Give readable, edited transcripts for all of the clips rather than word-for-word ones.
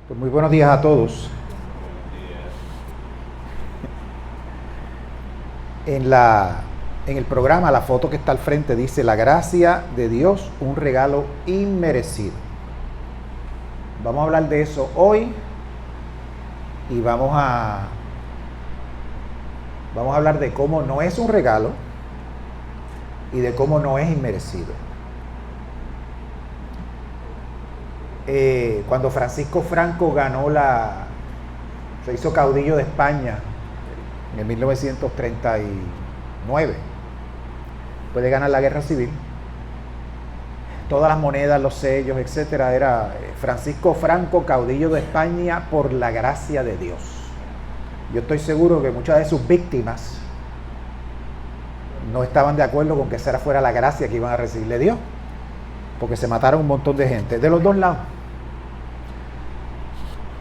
Pues muy buenos días a todos. En el programa, la foto que está al frente dice: la gracia de Dios, un regalo inmerecido. Vamos a hablar de eso hoy y vamos a hablar de cómo no es un regalo y de cómo no es inmerecido. Cuando Francisco Franco se hizo caudillo de España en el 1939, después de ganar la guerra civil, todas las monedas, los sellos, etcétera, era Francisco Franco, caudillo de España por la gracia de Dios. Yo estoy seguro que muchas de sus víctimas no estaban de acuerdo con que esa fuera la gracia que iban a recibir de Dios, porque se mataron un montón de gente, de los dos lados.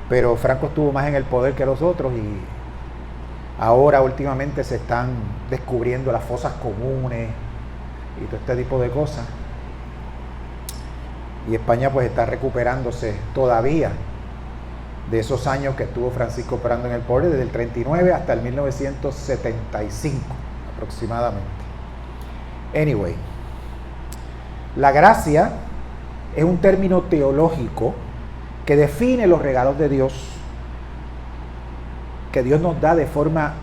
Pero Franco estuvo más en el poder que los otros y ahora últimamente se están descubriendo las fosas comunes y todo este tipo de cosas. Y España pues está recuperándose todavía de esos años que estuvo Francisco Franco en el poder, desde el 39 hasta el 1975 aproximadamente. Anyway, la gracia es un término teológico que define los regalos de Dios que Dios nos da de forma,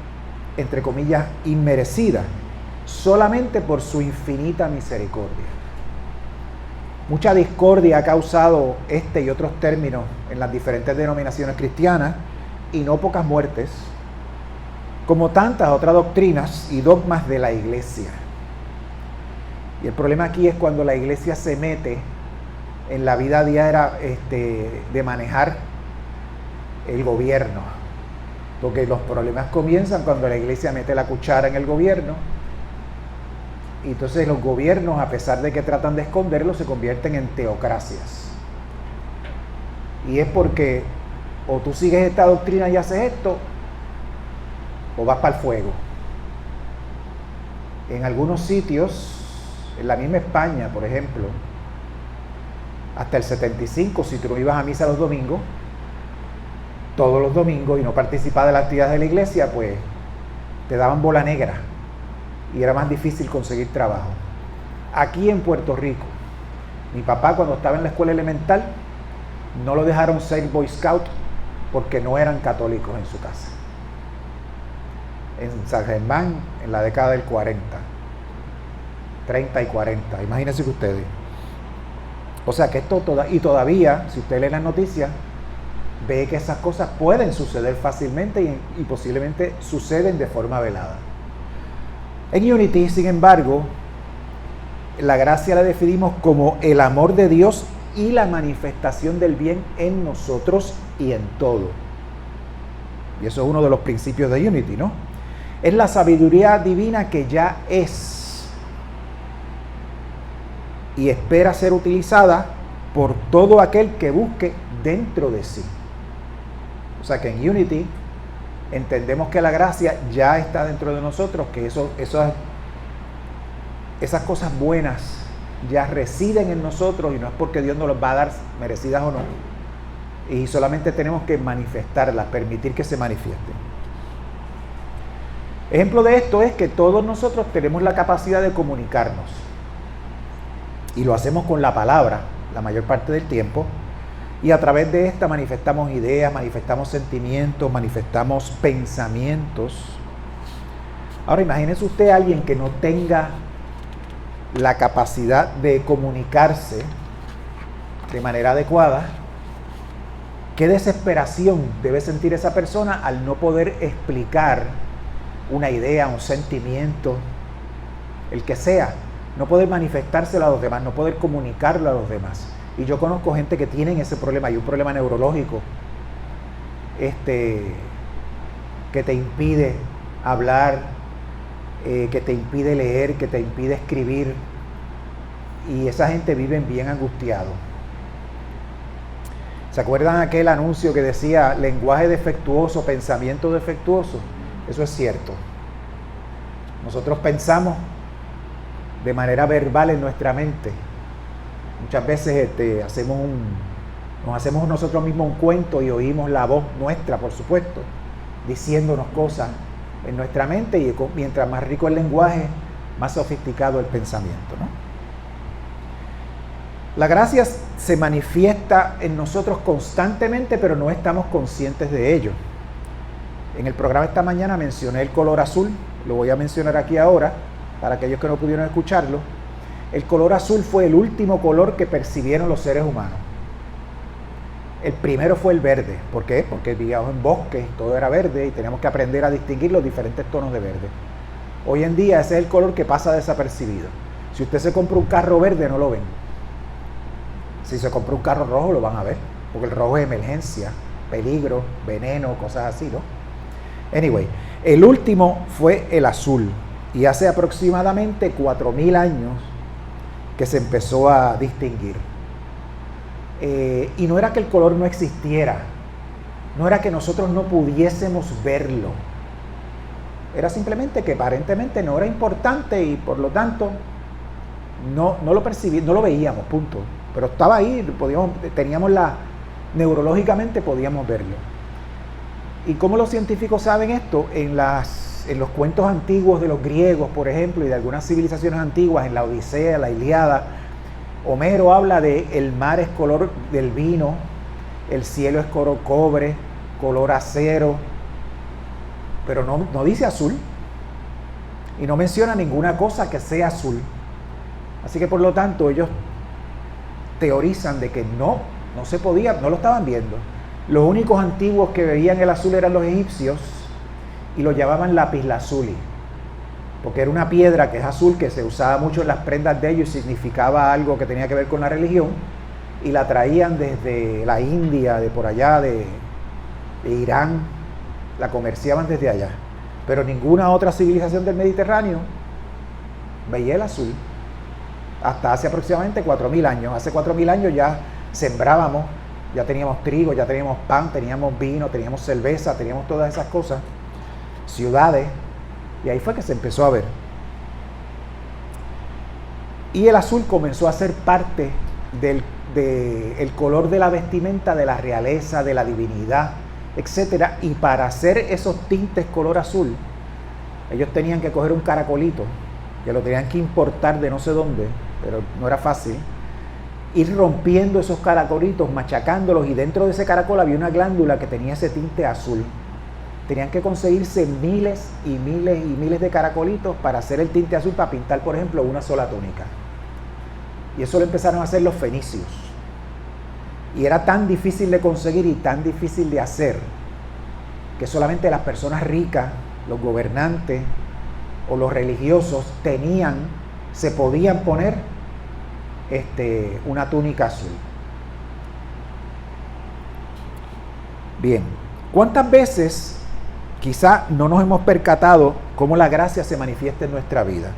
entre comillas, inmerecida, solamente por su infinita misericordia. Mucha discordia ha causado este y otros términos en las diferentes denominaciones cristianas y no pocas muertes, como tantas otras doctrinas y dogmas de la iglesia. Y el problema aquí es cuando la iglesia se mete en la vida diaria de manejar el gobierno, porque los problemas comienzan cuando la iglesia mete la cuchara en el gobierno, y entonces los gobiernos, a pesar de que tratan de esconderlo, se convierten en teocracias. Y es porque o tú sigues esta doctrina y haces esto, o vas para el fuego. En algunos sitios, en la misma España, por ejemplo, hasta el 75, si tú no ibas a misa los domingos, todos los domingos, y no participabas de las actividades de la iglesia, pues te daban bola negra y era más difícil conseguir trabajo. Aquí en Puerto Rico, mi papá, cuando estaba en la escuela elemental, no lo dejaron ser Boy Scout porque no eran católicos en su casa, en San Germán, en la década del 40, 30 y 40, imagínense que ustedes. O sea que esto todavía, si usted lee las noticias, ve que esas cosas pueden suceder fácilmente y posiblemente suceden de forma velada. En Unity, sin embargo, la gracia la definimos como el amor de Dios y la manifestación del bien en nosotros y en todo. Y eso es uno de los principios de Unity, ¿no? Es la sabiduría divina que ya es y espera ser utilizada por todo aquel que busque dentro de sí. O sea que en Unity entendemos que la gracia ya está dentro de nosotros, que esas cosas buenas ya residen en nosotros y no es porque Dios nos las va a dar merecidas o no. Y solamente tenemos que manifestarlas, permitir que se manifiesten. Ejemplo de esto es que todos nosotros tenemos la capacidad de comunicarnos. Y lo hacemos con la palabra la mayor parte del tiempo, y a través de esta manifestamos ideas, manifestamos sentimientos, manifestamos pensamientos. Ahora imagínese usted a alguien que no tenga la capacidad de comunicarse de manera adecuada. Qué desesperación debe sentir esa persona al no poder explicar una idea, un sentimiento, el que sea. No poder manifestárselo a los demás, no poder comunicarlo a los demás. Y yo conozco gente que tienen ese problema, hay un problema neurológico que te impide hablar, que te impide leer, que te impide escribir, y esa gente vive bien angustiado. ¿Se acuerdan aquel anuncio que decía lenguaje defectuoso, pensamiento defectuoso? Eso es cierto. Nosotros pensamos de manera verbal en nuestra mente. Muchas veces hacemos Nos hacemos nosotros mismos un cuento y oímos la voz nuestra, por supuesto, diciéndonos cosas en nuestra mente, y mientras más rico el lenguaje, más sofisticado el pensamiento, ¿no? La gracia se manifiesta en nosotros constantemente, pero no estamos conscientes de ello. En el programa esta mañana mencioné el color azul, lo voy a mencionar aquí ahora, para aquellos que no pudieron escucharlo. El color azul fue el último color que percibieron los seres humanos. El primero fue el verde. ¿Por qué? Porque vivíamos en bosques, todo era verde y teníamos que aprender a distinguir los diferentes tonos de verde. Hoy en día ese es el color que pasa desapercibido. Si usted se compra un carro verde, no lo ven. Si se compra un carro rojo, lo van a ver, porque el rojo es emergencia, peligro, veneno, cosas así, ¿no? Anyway, el último fue el azul, y hace aproximadamente 4.000 años que se empezó a distinguir. Y no era que el color no existiera, no era que nosotros no pudiésemos verlo, era simplemente que aparentemente no era importante y por lo tanto no lo percibíamos, no lo veíamos, punto. Pero estaba ahí, neurológicamente podíamos verlo. ¿Y cómo los científicos saben esto? En los cuentos antiguos de los griegos, por ejemplo, y de algunas civilizaciones antiguas, en la Odisea, la Ilíada, Homero habla de el mar es color del vino, el cielo es color cobre, color acero, pero no dice azul, y no menciona ninguna cosa que sea azul. Así que por lo tanto ellos teorizan de que no se podía, no lo estaban viendo. Los únicos antiguos que veían el azul eran los egipcios, y lo llamaban lapislázuli, porque era una piedra que es azul, que se usaba mucho en las prendas de ellos y significaba algo que tenía que ver con la religión, y la traían desde la India, de por allá, de Irán, la comerciaban desde allá. Pero ninguna otra civilización del Mediterráneo veía el azul hasta hace aproximadamente 4.000 años. Hace 4.000 años ya sembrábamos, ya teníamos trigo, ya teníamos pan, teníamos vino, teníamos cerveza, teníamos todas esas cosas, ciudades, y ahí fue que se empezó a ver. Y el azul comenzó a ser parte del color de la vestimenta de la realeza, de la divinidad, etcétera. Y para hacer esos tintes color azul, ellos tenían que coger un caracolito, que lo tenían que importar de no sé dónde, pero no era fácil, ir rompiendo esos caracolitos, machacándolos, y dentro de ese caracol había una glándula que tenía ese tinte azul. Tenían que conseguirse miles y miles y miles de caracolitos para hacer el tinte azul, para pintar, por ejemplo, una sola túnica. Y eso lo empezaron a hacer los fenicios. Y era tan difícil de conseguir y tan difícil de hacer, que solamente las personas ricas, los gobernantes o los religiosos se podían poner una túnica azul. Bien, ¿cuántas veces quizá no nos hemos percatado cómo la gracia se manifiesta en nuestra vida?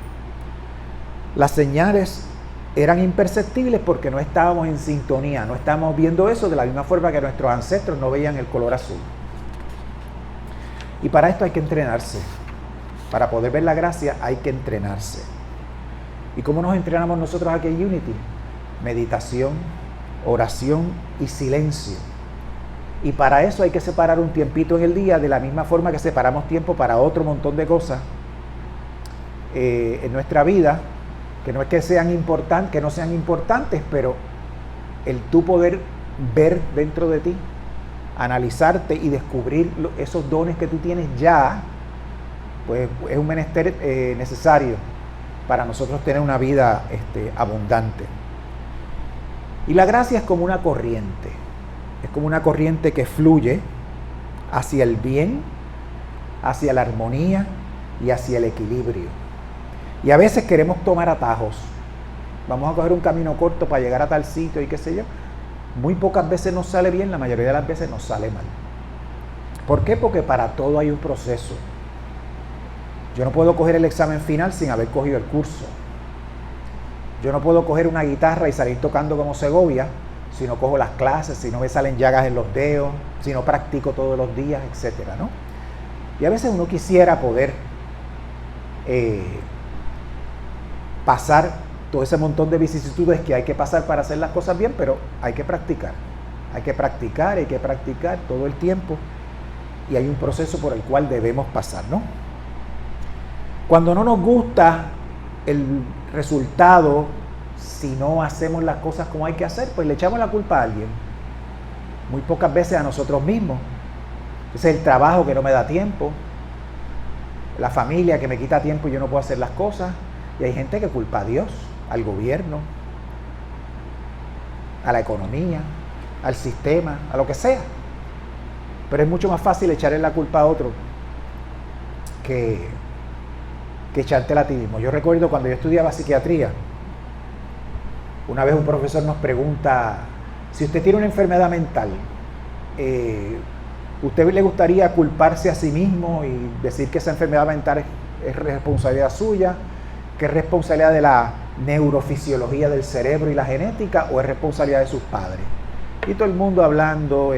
Las señales eran imperceptibles porque no estábamos en sintonía, no estábamos viendo eso de la misma forma que nuestros ancestros no veían el color azul. Y para esto hay que entrenarse. Para poder ver la gracia hay que entrenarse. ¿Y cómo nos entrenamos nosotros aquí en Unity? Meditación, oración y silencio. Y para eso hay que separar un tiempito en el día, de la misma forma que separamos tiempo para otro montón de cosas en nuestra vida, que no es que sean importantes, que no sean importantes, pero el tú poder ver dentro de ti, analizarte y descubrir esos dones que tú tienes ya, pues es un menester necesario para nosotros tener una vida abundante. Y la gracia es como una corriente. Es como una corriente que fluye hacia el bien, hacia la armonía y hacia el equilibrio. Y a veces queremos tomar atajos. Vamos a coger un camino corto para llegar a tal sitio y qué sé yo. Muy pocas veces nos sale bien, la mayoría de las veces nos sale mal. ¿Por qué? Porque para todo hay un proceso. Yo no puedo coger el examen final sin haber cogido el curso. Yo no puedo coger una guitarra y salir tocando como Segovia si no cojo las clases, si no me salen llagas en los dedos, si no practico todos los días, etcétera, ¿no? Y a veces uno quisiera poder pasar todo ese montón de vicisitudes que hay que pasar para hacer las cosas bien, pero hay que practicar, Hay que practicar todo el tiempo y hay un proceso por el cual debemos pasar, ¿no? Cuando no nos gusta el resultado, si no hacemos las cosas como hay que hacer, pues le echamos la culpa a alguien. Muy pocas veces a nosotros mismos. Ese es el trabajo que no me da tiempo, la familia que me quita tiempo y yo no puedo hacer las cosas. Y hay gente que culpa a Dios, al gobierno, a la economía, al sistema, a lo que sea. Pero es mucho más fácil echarle la culpa a otro que echártela a ti mismo. Yo recuerdo cuando yo estudiaba psiquiatría, una vez un profesor nos pregunta, si usted tiene una enfermedad mental, ¿usted le gustaría culparse a sí mismo y decir que esa enfermedad mental es responsabilidad suya, que es responsabilidad de la neurofisiología del cerebro y la genética, o es responsabilidad de sus padres? Y todo el mundo hablando,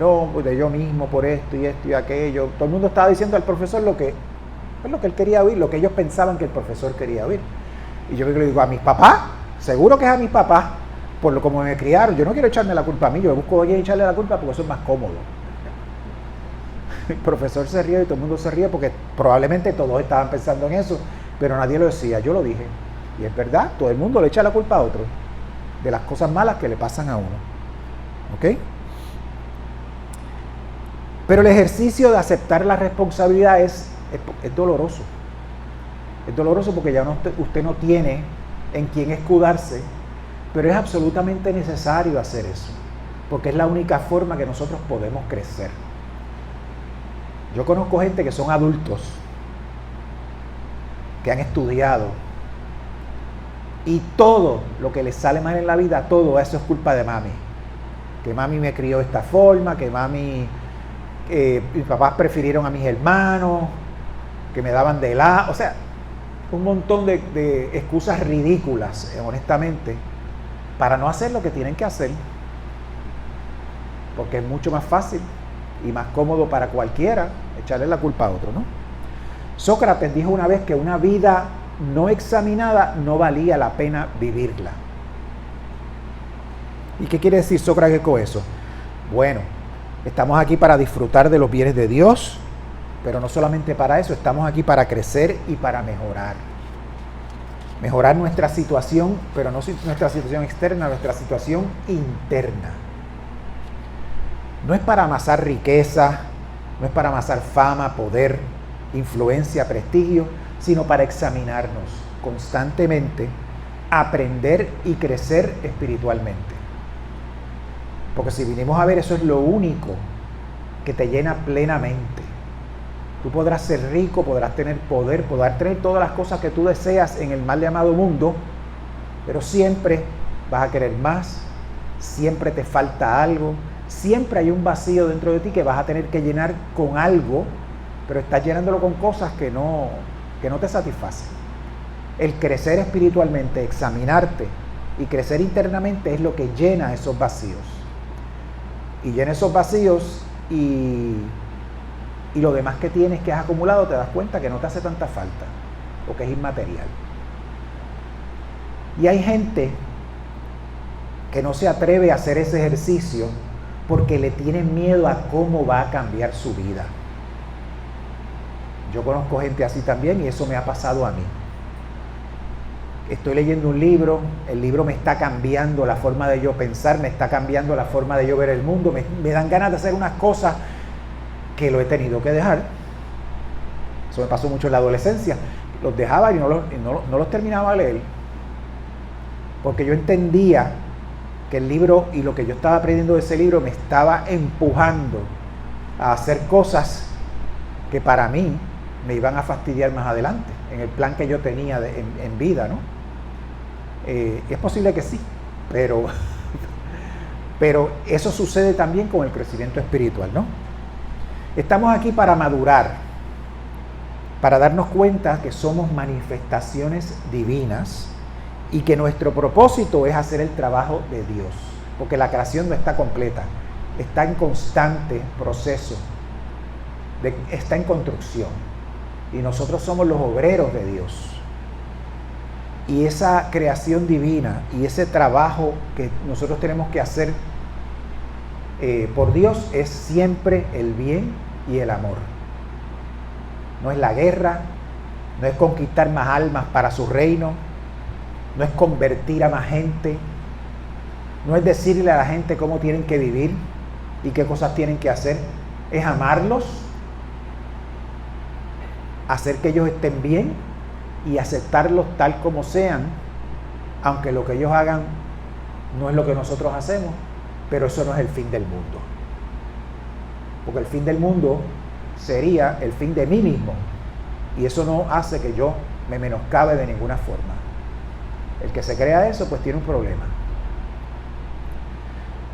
no, pues de yo mismo por esto y aquello. Todo el mundo estaba diciendo al profesor lo que él quería oír, lo que ellos pensaban que el profesor quería oír. Y yo le digo, a mis papás, seguro que es a mis papás, por lo como me criaron. Yo no quiero echarme la culpa a mí, yo busco a alguien echarle la culpa porque eso es más cómodo. El profesor se ríe y todo el mundo se ríe porque probablemente todos estaban pensando en eso, pero nadie lo decía, yo lo dije. Y es verdad, todo el mundo le echa la culpa a otro de las cosas malas que le pasan a uno. ¿Ok? Pero el ejercicio de aceptar la responsabilidad es doloroso. Es doloroso porque ya usted no tiene en quién escudarse, pero es absolutamente necesario hacer eso, porque es la única forma que nosotros podemos crecer. Yo conozco gente que son adultos, que han estudiado, y todo lo que les sale mal en la vida, todo eso es culpa de mami. Que mami me crió de esta forma, que mis papás prefirieron a mis hermanos, que me daban de helado, o sea, un montón de excusas ridículas, honestamente, para no hacer lo que tienen que hacer, porque es mucho más fácil y más cómodo para cualquiera echarle la culpa a otro, ¿no? Sócrates dijo una vez que una vida no examinada no valía la pena vivirla. ¿Y qué quiere decir Sócrates con eso? Bueno, estamos aquí para disfrutar de los bienes de Dios, pero no solamente para eso, estamos aquí para crecer y para mejorar. Mejorar nuestra situación, pero no nuestra situación externa, nuestra situación interna. No es para amasar riqueza, no es para amasar fama, poder, influencia, prestigio, sino para examinarnos constantemente, aprender y crecer espiritualmente. Porque si vinimos a ver, eso es lo único que te llena plenamente. Tú podrás ser rico, podrás tener poder, podrás tener todas las cosas que tú deseas en el mal llamado mundo, pero siempre vas a querer más, siempre te falta algo, siempre hay un vacío dentro de ti que vas a tener que llenar con algo, pero estás llenándolo con cosas que no te satisfacen. El crecer espiritualmente, examinarte y crecer internamente es lo que llena esos vacíos. Y llena esos vacíos y lo demás que tienes, que has acumulado, te das cuenta que no te hace tanta falta, porque es inmaterial. Y hay gente que no se atreve a hacer ese ejercicio porque le tiene miedo a cómo va a cambiar su vida. Yo conozco gente así también y eso me ha pasado a mí. Estoy leyendo un libro, el libro me está cambiando la forma de yo pensar, me está cambiando la forma de yo ver el mundo, me dan ganas de hacer unas cosas que lo he tenido que dejar. Eso me pasó mucho en la adolescencia. Los dejaba y no los terminaba de leer, porque yo entendía que el libro y lo que yo estaba aprendiendo de ese libro me estaba empujando a hacer cosas que para mí me iban a fastidiar más adelante, en el plan que yo tenía en vida, ¿no? Es posible que sí, pero eso sucede también con el crecimiento espiritual, ¿no? Estamos aquí para madurar, para darnos cuenta que somos manifestaciones divinas y que nuestro propósito es hacer el trabajo de Dios, porque la creación no está completa, está en constante proceso, está en construcción, y nosotros somos los obreros de Dios. Y esa creación divina y ese trabajo que nosotros tenemos que hacer por Dios es siempre el bien y el amor. No es la guerra, no es conquistar más almas para su reino, no es convertir a más gente, no es decirle a la gente cómo tienen que vivir y qué cosas tienen que hacer, es amarlos, hacer que ellos estén bien y aceptarlos tal como sean, aunque lo que ellos hagan no es lo que nosotros hacemos, pero eso no es el fin del mundo. Porque el fin del mundo sería el fin de mí mismo, y eso no hace que yo me menoscabe de ninguna forma. El que se crea eso, pues tiene un problema.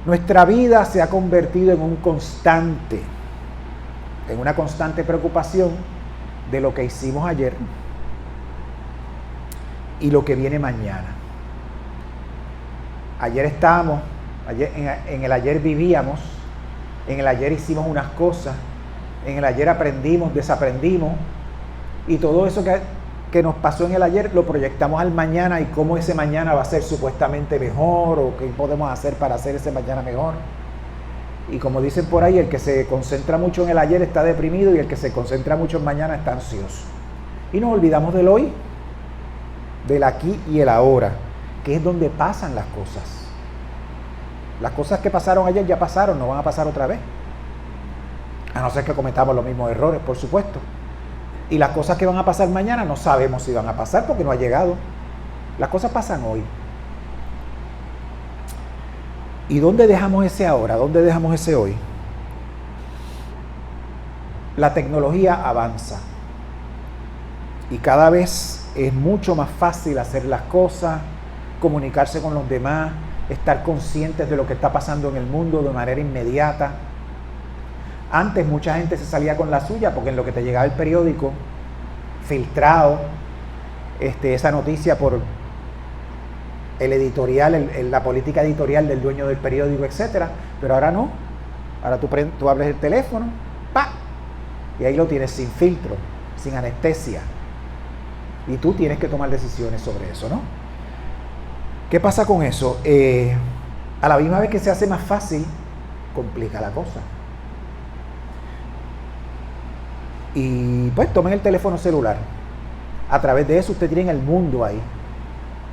Nuestra vida se ha convertido en una constante preocupación de lo que hicimos ayer y lo que viene mañana. En el ayer vivíamos, en el ayer hicimos unas cosas, en el ayer aprendimos, desaprendimos, y todo eso que nos pasó en el ayer lo proyectamos al mañana y cómo ese mañana va a ser supuestamente mejor o qué podemos hacer para hacer ese mañana mejor. Y como dicen por ahí, el que se concentra mucho en el ayer está deprimido y el que se concentra mucho en mañana está ansioso. Y nos olvidamos del hoy, del aquí y el ahora, que es donde pasan las cosas. Las cosas que pasaron ayer ya pasaron, no van a pasar otra vez. A no ser que cometamos los mismos errores, por supuesto. Y las cosas que van a pasar mañana no sabemos si van a pasar porque no ha llegado. Las cosas pasan hoy. ¿Y dónde dejamos ese ahora? ¿Dónde dejamos ese hoy? La tecnología avanza. Y cada vez es mucho más fácil hacer las cosas, comunicarse con los demás, estar conscientes de lo que está pasando en el mundo de manera inmediata. Antes mucha gente se salía con la suya porque en lo que te llegaba el periódico filtrado, esa noticia por el editorial, la política editorial del dueño del periódico, etcétera. Pero ahora no. Ahora tú abres el teléfono, ¡pa! Y ahí lo tienes sin filtro, sin anestesia. Y tú tienes que tomar decisiones sobre eso, ¿no? ¿Qué pasa con eso? A la misma vez que se hace más fácil, complica la cosa. Y pues tomen el teléfono celular. A través de eso usted tiene el mundo ahí.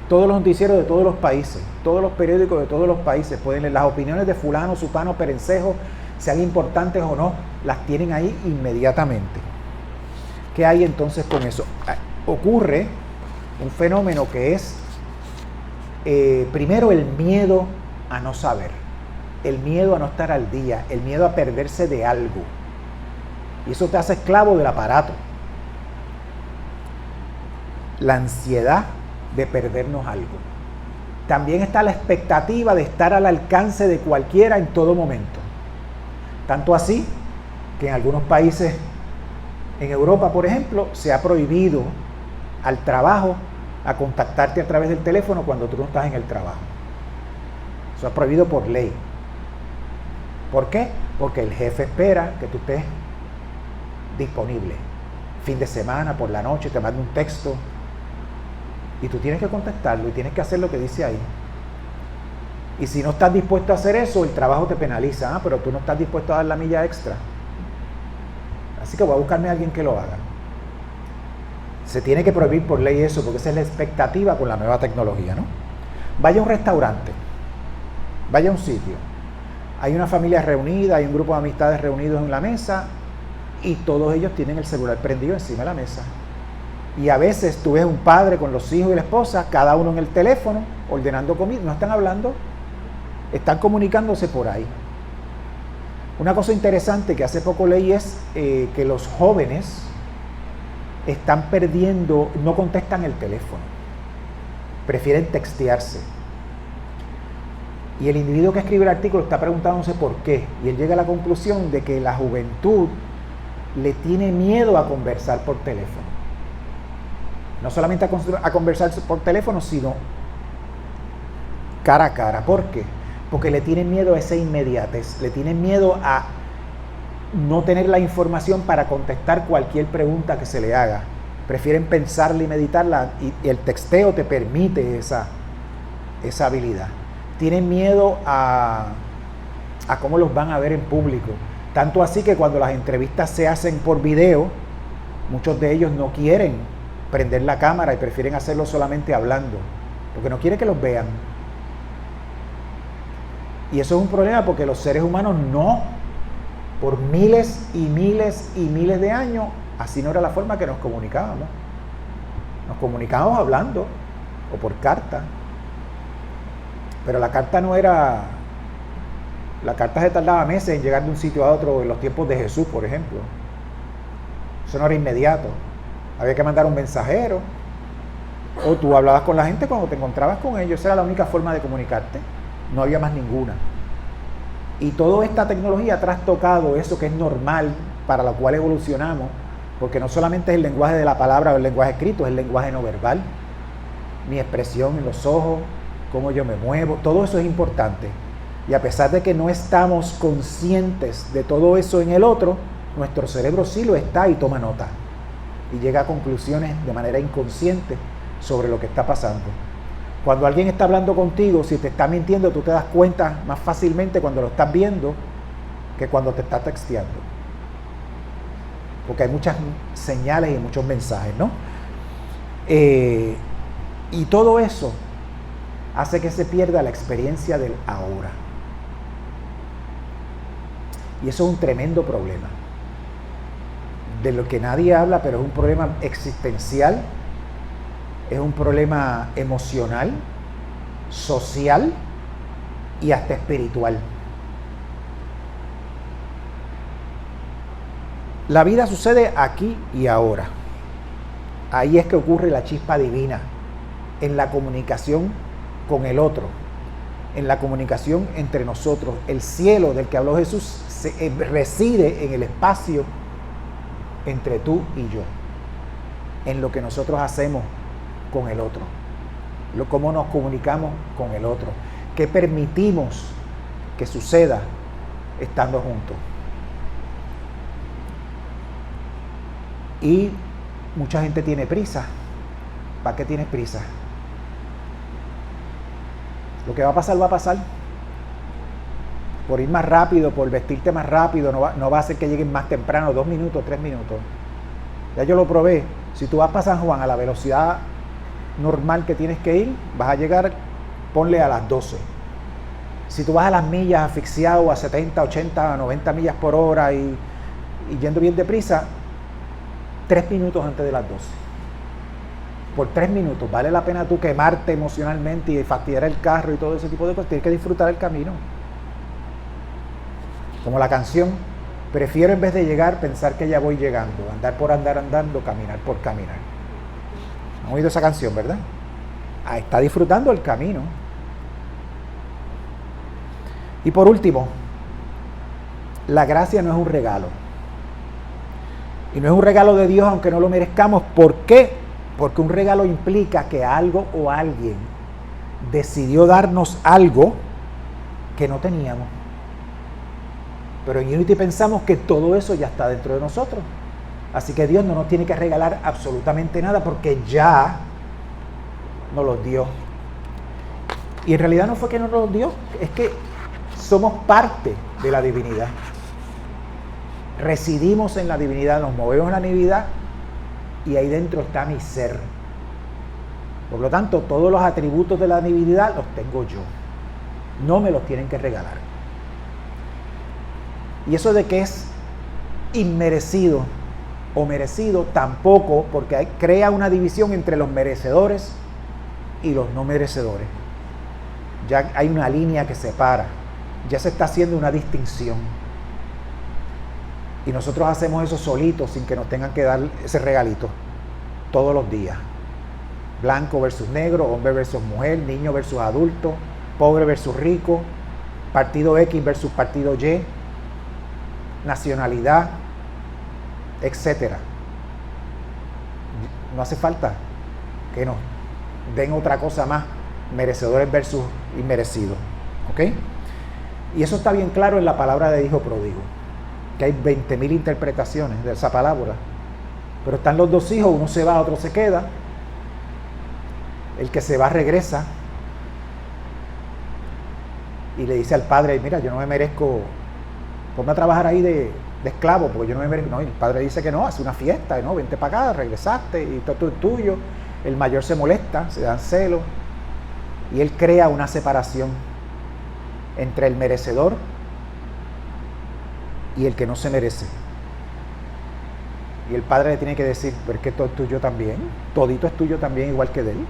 Todos los noticieros de todos los países, todos los periódicos de todos los países pueden leer las opiniones de fulano, sutano, perencejo, sean importantes o no, las tienen ahí inmediatamente. ¿Qué hay entonces con eso? Ocurre un fenómeno que es, primero, el miedo a no saber, el miedo a no estar al día, el miedo a perderse de algo. Y eso te hace esclavo del aparato. La ansiedad de perdernos algo. También está la expectativa de estar al alcance de cualquiera en todo momento. Tanto así que en algunos países, en Europa por ejemplo, se ha prohibido al trabajo a contactarte a través del teléfono cuando tú no estás en el trabajo. Eso es prohibido por ley. ¿Por qué? Porque el jefe espera que tú estés disponible. Fin de semana, por la noche, te manda un texto y tú tienes que contestarlo y tienes que hacer lo que dice ahí. Y si no estás dispuesto a hacer eso, el trabajo te penaliza. Pero tú no estás dispuesto a dar la milla extra. Así que voy a buscarme a alguien que lo haga. Se tiene que prohibir por ley eso, porque esa es la expectativa con la nueva tecnología, ¿no? Vaya a un restaurante, vaya a un sitio. Hay una familia reunida, hay un grupo de amistades reunidos en la mesa y todos ellos tienen el celular prendido encima de la mesa. Y a veces tú ves un padre con los hijos y la esposa, cada uno en el teléfono, ordenando comida. No están hablando, están comunicándose por ahí. Una cosa interesante que hace poco leí es que los jóvenes están perdiendo, no contestan el teléfono, prefieren textearse. Y el individuo que escribe el artículo está preguntándose por qué. Y él llega a la conclusión de que la juventud le tiene miedo a conversar por teléfono. No solamente a conversar por teléfono, sino cara a cara. ¿Por qué? Porque le tienen miedo a esa inmediatez, le tienen miedo a no tener la información para contestar cualquier pregunta que se le haga. Prefieren pensarla y meditarla, y el texteo te permite esa habilidad. Tienen miedo a a cómo los van a ver en público. Tanto así que cuando las entrevistas se hacen por video, muchos de ellos no quieren prender la cámara y prefieren hacerlo solamente hablando, porque no quieren que los vean. Y eso es un problema porque los seres humanos no, por miles y miles y miles de años, así no era la forma que nos comunicábamos. Nos comunicábamos hablando o por carta. Pero la carta no era... La carta se tardaba meses en llegar de un sitio a otro en los tiempos de Jesús, por ejemplo. Eso no era inmediato. Había que mandar un mensajero. O tú hablabas con la gente cuando te encontrabas con ellos. Esa era la única forma de comunicarte. No había más ninguna. Y toda esta tecnología ha trastocado eso que es normal, para lo cual evolucionamos, porque no solamente es el lenguaje de la palabra o el lenguaje escrito, es el lenguaje no verbal, mi expresión en los ojos, cómo yo me muevo, todo eso es importante. Y a pesar de que no estamos conscientes de todo eso en el otro, nuestro cerebro sí lo está y toma nota. Y llega a conclusiones de manera inconsciente sobre lo que está pasando. Cuando alguien está hablando contigo, si te está mintiendo, tú te das cuenta más fácilmente cuando lo estás viendo que cuando te está texteando. Porque hay muchas señales y muchos mensajes, ¿no? Y todo eso hace que se pierda la experiencia del ahora. Y eso es un tremendo problema. De lo que nadie habla, pero es un problema existencial, es un problema emocional, social y hasta espiritual. La vida sucede aquí y ahora. Ahí es que ocurre la chispa divina, en la comunicación con el otro, en la comunicación entre nosotros. El cielo del que habló Jesús reside en el espacio entre tú y yo, en lo que nosotros hacemos con el otro, cómo nos comunicamos con el otro, qué permitimos que suceda estando juntos. Y mucha gente tiene prisa. ¿Para qué tienes prisa? Lo que va a pasar, va a pasar. Por ir más rápido, por vestirte más rápido, no va a hacer que lleguen más temprano, 2 minutos, 3 minutos. Ya yo lo probé. Si tú vas para San Juan a la velocidad normal que tienes que ir, vas a llegar, ponle a las 12. Si tú vas a las millas asfixiado a 70, 80, 90 millas por hora y yendo bien deprisa, 3 minutos antes de las 12. Por 3 minutos, vale la pena tú quemarte emocionalmente y fastidiar el carro y todo ese tipo de cosas. Tienes que disfrutar el camino. Como la canción, prefiero en vez de llegar pensar que ya voy llegando, andar por andar andando, caminar por caminar. ¿Han oído esa canción, verdad? Ah, está disfrutando el camino. Y por último, la gracia no es un regalo. Y no es un regalo de Dios aunque no lo merezcamos. ¿Por qué? Porque un regalo implica que algo o alguien decidió darnos algo que no teníamos. Pero en Unity pensamos que todo eso ya está dentro de nosotros. Así que Dios no nos tiene que regalar absolutamente nada porque ya nos los dio. Y en realidad no fue que nos los dio, es que somos parte de la divinidad. Residimos en la divinidad, nos movemos en la divinidad y ahí dentro está mi ser. Por lo tanto, todos los atributos de la divinidad los tengo yo. No me los tienen que regalar. Y eso de que es inmerecido o merecido, tampoco, porque crea una división entre los merecedores y los no merecedores. Ya hay una línea que separa, ya se está haciendo una distinción. Y nosotros hacemos eso solitos sin que nos tengan que dar ese regalito todos los días. Blanco versus negro, hombre versus mujer, niño versus adulto, pobre versus rico, partido X versus partido Y, nacionalidad, etcétera. No hace falta que nos den otra cosa más, merecedores versus inmerecidos. ¿Ok? Y eso está bien claro en la palabra de hijo pródigo, que hay 20,000 interpretaciones de esa palabra. Pero están los dos hijos, uno se va, otro se queda. El que se va regresa. y le dice al padre, mira, yo no me merezco, ponme a trabajar ahí de esclavo, porque yo no me merezco. No, y el padre dice que no, hace una fiesta, no, vente para acá, regresaste, y todo es tuyo. El mayor se molesta, se dan celos, y él crea una separación entre el merecedor y el que no se merece. Y el padre le tiene que decir, pero es que todo es tuyo también, todito es tuyo también, igual que de él.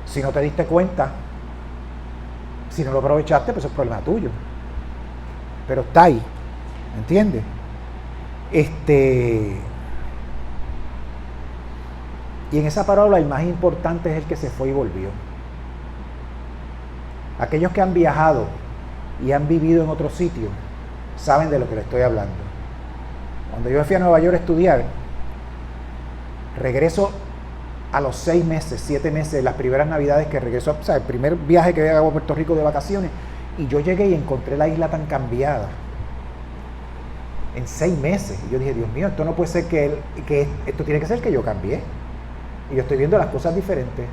Si no te diste cuenta, si no lo aprovechaste, pues es problema tuyo. Pero está ahí, ¿entiendes? Y en esa parábola el más importante es el que se fue y volvió. Aquellos que han viajado y han vivido en otro sitio saben de lo que les estoy hablando. Cuando yo fui a Nueva York a estudiar, regreso a los 6 meses, 7 meses, las primeras navidades que regreso, o sea, el primer viaje que hago a Puerto Rico de vacaciones, y yo llegué y encontré la isla tan cambiada en 6 meses. Y yo dije, Dios mío, esto no puede ser esto tiene que ser que yo cambié. Y yo estoy viendo las cosas diferentes.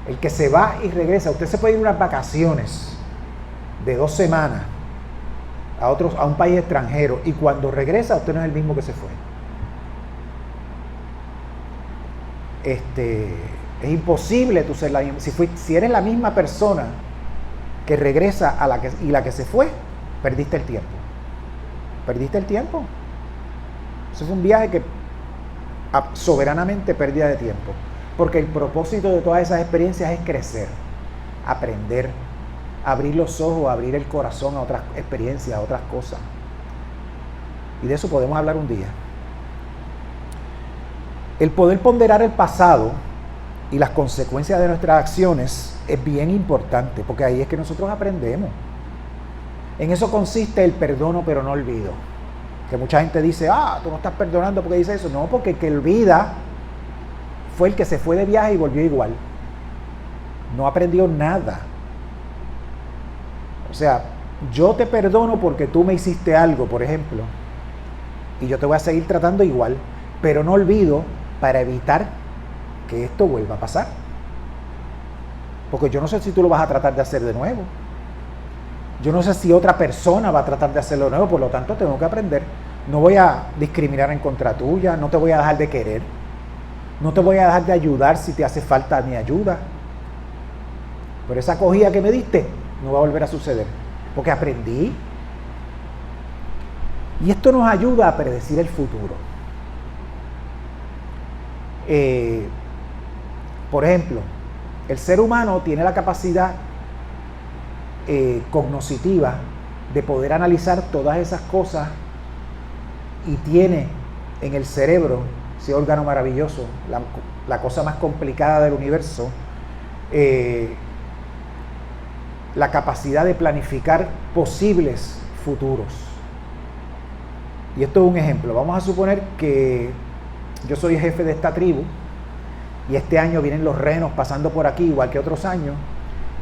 El que se va y regresa, usted se puede ir unas vacaciones de 2 semanas a un país extranjero, y cuando regresa usted no es el mismo que se fue. Es imposible tú ser la misma. Si eres la misma persona que regresa y la que se fue, perdiste el tiempo. Perdiste el tiempo. Eso fue un viaje que soberanamente pérdida de tiempo. Porque el propósito de todas esas experiencias es crecer, aprender, abrir los ojos, abrir el corazón a otras experiencias, a otras cosas. Y de eso podemos hablar un día. El poder ponderar el pasado y las consecuencias de nuestras acciones es bien importante, porque ahí es que nosotros aprendemos. En eso consiste el perdono pero no olvido. Que mucha gente dice, tú no estás perdonando porque dice eso. No, porque el que olvida fue el que se fue de viaje y volvió igual. No aprendió nada. O sea, yo te perdono porque tú me hiciste algo, por ejemplo, y yo te voy a seguir tratando igual, pero no olvido para evitar que esto vuelva a pasar. Porque yo no sé si tú lo vas a tratar de hacer de nuevo. Yo no sé si otra persona va a tratar de hacerlo de nuevo, por lo tanto tengo que aprender. No voy a discriminar en contra tuya, no te voy a dejar de querer, no te voy a dejar de ayudar si te hace falta mi ayuda. Pero esa acogida que me diste no va a volver a suceder, porque aprendí. Y esto nos ayuda a predecir el futuro. Por ejemplo, el ser humano tiene la capacidad cognoscitiva de poder analizar todas esas cosas, y tiene en el cerebro, ese órgano maravilloso, la cosa más complicada del universo, la capacidad de planificar posibles futuros. Y esto es un ejemplo. Vamos a suponer que yo soy jefe de esta tribu y este año vienen los renos pasando por aquí igual que otros años,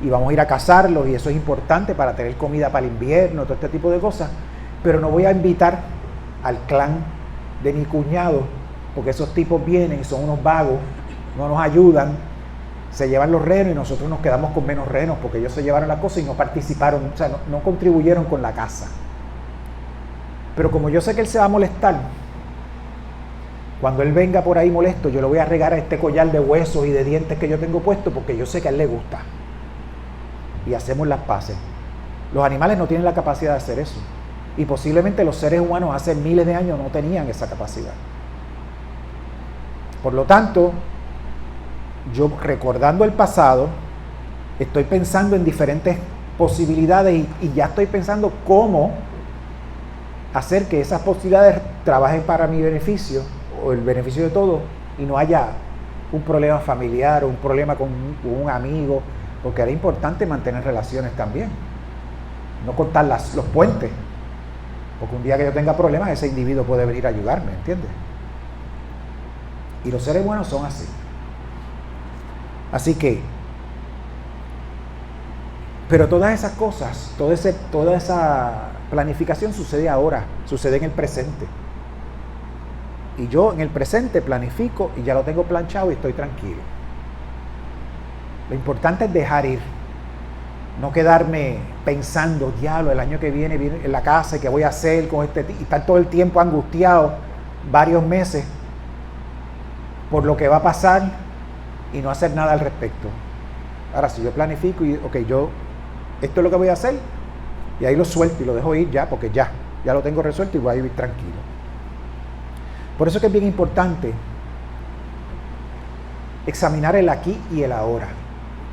y vamos a ir a cazarlos, y eso es importante para tener comida para el invierno, todo este tipo de cosas. Pero no voy a invitar al clan de mi cuñado, porque esos tipos vienen y son unos vagos, no nos ayudan, se llevan los renos y nosotros nos quedamos con menos renos porque ellos se llevaron la cosa y no participaron, o sea, no contribuyeron con la caza. Pero como yo sé que él se va a molestar, cuando él venga por ahí molesto, yo le voy a regar a este collar de huesos y de dientes que yo tengo puesto, porque yo sé que a él le gusta. Y hacemos las paces. Los animales no tienen la capacidad de hacer eso. Y posiblemente los seres humanos hace miles de años no tenían esa capacidad. Por lo tanto, yo, recordando el pasado, estoy pensando en diferentes posibilidades y ya estoy pensando cómo hacer que esas posibilidades trabajen para mi beneficio o el beneficio de todos, y no haya un problema familiar o un problema con un amigo, porque era importante mantener relaciones también, no cortar los puentes, porque un día que yo tenga problemas ese individuo puede venir a ayudarme, ¿entiendes? Y los seres humanos son así. Así que, pero todas esas cosas, toda esa planificación sucede ahora, sucede en el presente. Y yo en el presente planifico y ya lo tengo planchado y estoy tranquilo. Lo importante es dejar ir. No quedarme pensando, diablo, el año que viene en la casa, ¿qué voy a hacer con este? Y estar todo el tiempo angustiado, varios meses, por lo que va a pasar y no hacer nada al respecto. Ahora, si yo planifico y, ok, esto es lo que voy a hacer, y ahí lo suelto y lo dejo ir ya, porque ya lo tengo resuelto y voy a vivir tranquilo. Por eso es que es bien importante examinar el aquí y el ahora.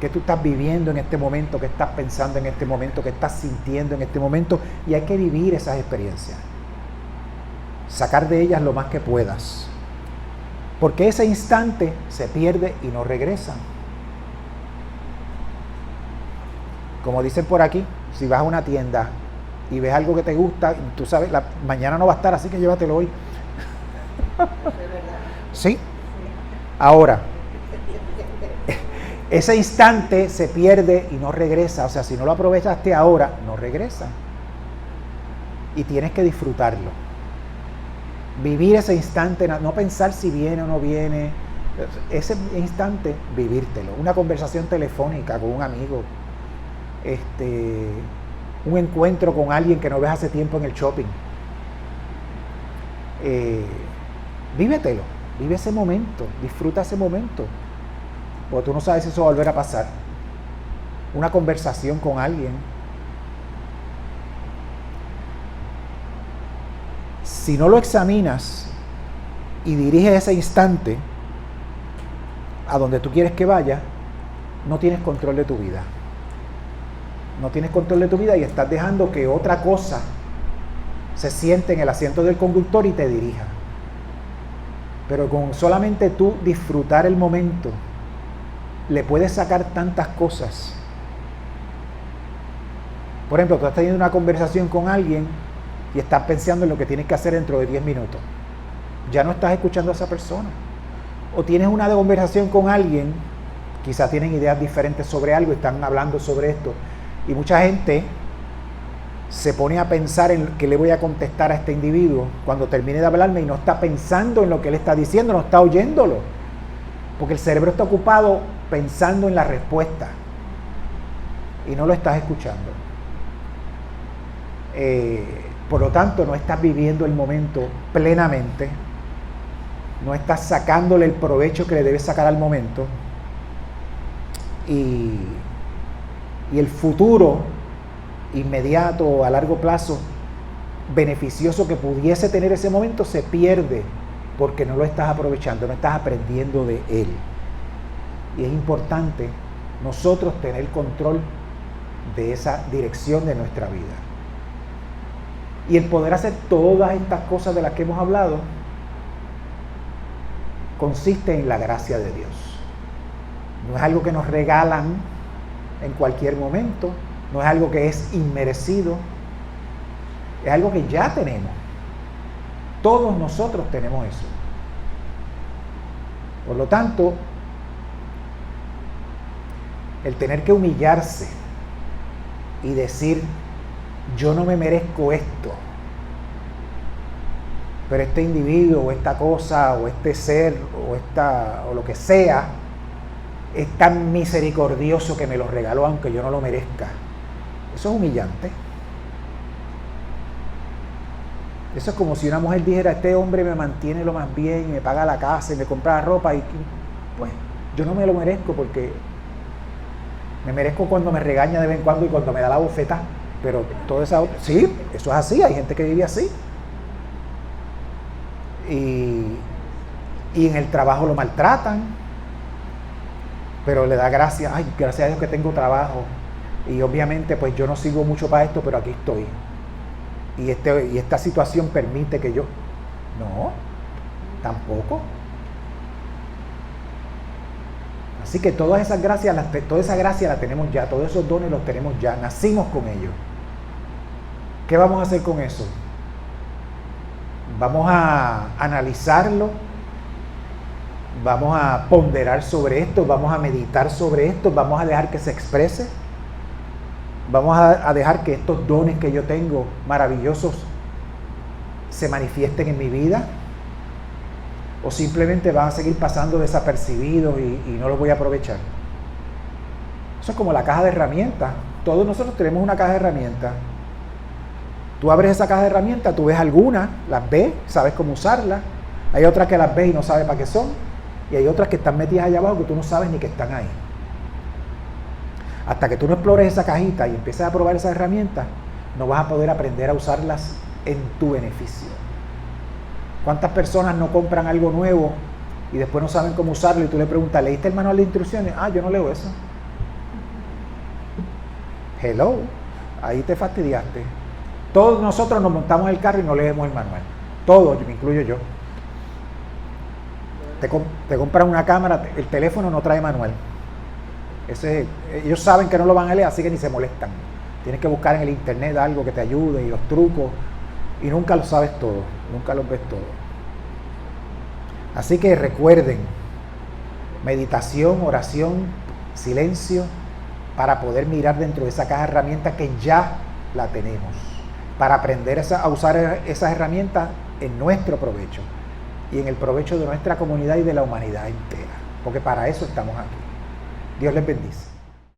¿Qué tú estás viviendo en este momento? ¿Qué estás pensando en este momento? ¿Qué estás sintiendo en este momento? Y hay que vivir esas experiencias. Sacar de ellas lo más que puedas. Porque ese instante se pierde y no regresa. Como dicen por aquí, si vas a una tienda y ves algo que te gusta, tú sabes, mañana no va a estar, así que llévatelo hoy. ¿Sí? Ahora, ese instante se pierde y no regresa. O sea, si no lo aprovechaste ahora, no regresa. Y tienes que disfrutarlo. Vivir ese instante, no pensar si viene o no viene. Ese instante, vivírtelo. Una conversación telefónica con un amigo. Un encuentro con alguien que no ves hace tiempo en el shopping. Vívetelo. Vive ese momento. Disfruta ese momento. Porque tú no sabes si eso va a volver a pasar. Una conversación con alguien. Si no lo examinas y diriges ese instante a donde tú quieres que vaya, no tienes control de tu vida. No tienes control de tu vida y estás dejando que otra cosa se siente en el asiento del conductor y te dirija. Pero con solamente tú disfrutar el momento, le puedes sacar tantas cosas. Por ejemplo, tú estás teniendo una conversación con alguien y estás pensando en lo que tienes que hacer dentro de 10 minutos. Ya no estás escuchando a esa persona. O tienes una conversación con alguien, quizás tienen ideas diferentes sobre algo, están hablando sobre esto. Y mucha gente se pone a pensar en qué le voy a contestar a este individuo cuando termine de hablarme y no está pensando en lo que él está diciendo, no está oyéndolo. Porque el cerebro está ocupado pensando en la respuesta y no lo estás escuchando. Por lo tanto, no estás viviendo el momento plenamente, no estás sacándole el provecho que le debes sacar al momento y el futuro inmediato, a largo plazo, beneficioso que pudiese tener ese momento se pierde porque no lo estás aprovechando, no estás aprendiendo de él. Y es importante nosotros tener control de esa dirección de nuestra vida. Y el poder hacer todas estas cosas de las que hemos hablado consiste en la gracia de Dios. No es algo que nos regalan en cualquier momento, no es algo que es inmerecido, es algo que ya tenemos. Todos nosotros tenemos eso. Por lo tanto, el tener que humillarse y decir, yo no me merezco esto, pero este individuo o esta cosa o este ser o lo que sea es tan misericordioso que me lo regaló aunque yo no lo merezca. Eso es humillante. Eso es como si una mujer dijera, este hombre me mantiene lo más bien, me paga la casa y me compra la ropa y pues yo no me lo merezco porque me merezco cuando me regaña de vez en cuando y cuando me da la bofeta, pero todo eso, sí, eso es así, hay gente que vive así. Y en el trabajo lo maltratan, pero le da gracias, ay, gracias a Dios que tengo trabajo. Y obviamente pues yo no sirvo mucho para esto, pero aquí estoy. Y esta situación permite que yo... No, tampoco. Así que toda esa gracia la tenemos ya, todos esos dones los tenemos ya, nacimos con ellos. ¿Qué vamos a hacer con eso? Vamos a analizarlo, vamos a ponderar sobre esto, vamos a meditar sobre esto, vamos a dejar que se exprese, vamos a dejar que estos dones que yo tengo maravillosos se manifiesten en mi vida, o simplemente van a seguir pasando desapercibidos y no los voy a aprovechar. Eso es como la caja de herramientas. Todos nosotros tenemos una caja de herramientas. Tú abres esa caja de herramientas, tú ves algunas, las ves, sabes cómo usarlas. Hay otras que las ves y no sabes para qué son. Y hay otras que están metidas allá abajo que tú no sabes ni que están ahí. Hasta que tú no explores esa cajita y empieces a probar esas herramientas, no vas a poder aprender a usarlas en tu beneficio. ¿Cuántas personas no compran algo nuevo y después no saben cómo usarlo y tú le preguntas, ¿leíste el manual de instrucciones? Ah, yo no leo eso. Hello, ahí te fastidiaste. Todos nosotros nos montamos en el carro y no leemos el manual. Todos, me incluyo yo. Te compran una cámara, el teléfono no trae manual. Ellos saben que no lo van a leer, así que ni se molestan. Tienes que buscar en el internet algo que te ayude y los trucos. Y nunca lo sabes todo, nunca los ves todo. Así que recuerden, meditación, oración, silencio, para poder mirar dentro de esa caja de herramientas que ya la tenemos. Para aprender a usar esas herramientas en nuestro provecho y en el provecho de nuestra comunidad y de la humanidad entera. Porque para eso estamos aquí. Dios les bendice.